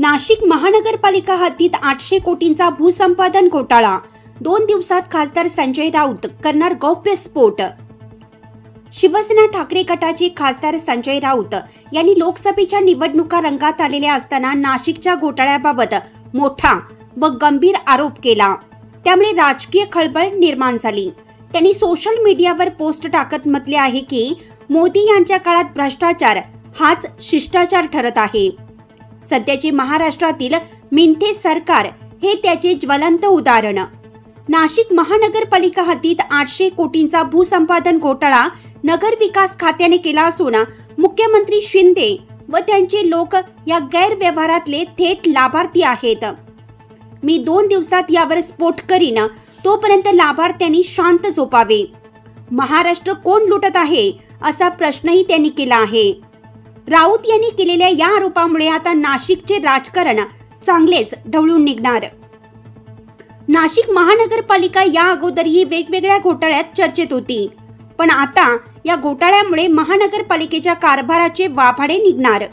नाशिक महानगरपालिका हद्दीत 800 कोटींचा भूसंपादन घोटाळा। 2 दिवसात खासदार संजय राऊत करणार गौप्यस्फोट। शिवसेना ठाकरे गटाचे खासदार संजय राऊत यांनी लोकसभेच्या निवडणुका रंगात आलेल्या असताना नाशिकच्या घोटाळ्याबाबत मोठा व गंभीर आरोप केला। त्यामुळे राजकीय खळबळ निर्माण झाली। त्यांनी सोशल मीडियावर पोस्ट टाकत म्हटले आहे की मोदी यांच्या काळात भ्रष्टाचार हाच शिष्टाचार ठरत आहे। सध्याचे महाराष्ट्रातील मिंथे सरकार हे त्याचे ज्वलंत उदाहरण। नाशिक महानगरपालिका हद्दीत 800 कोटींचा भूसंपादन घोटाळा नगर विकास खात्याने केला असून मुख्यमंत्री शिंदे व त्यांचे लोक या गैरव्यवहारातले थेट लाभार्थी आहेत। मी 2 दिवसात यावर स्फोट करीन, तोपर्यंत लाभार्थ्यांनी शांत झोपावे। महाराष्ट्र कोण लुटत आहे असा प्रश्नही त्यांनी केला आहे। राऊत यांनी केलेल्या या आरोपामुळे आता नाशिकचे राजकारण चांगलेच ढवळून निघणार। नाशिक महानगरपालिका या अगोदरही वेगवेगळ्या घोटाळ्यात चर्चेत होती, पण आता या घोटाळ्यामुळे महानगरपालिकेच्या कारभाराचे वाभाडे निघणार।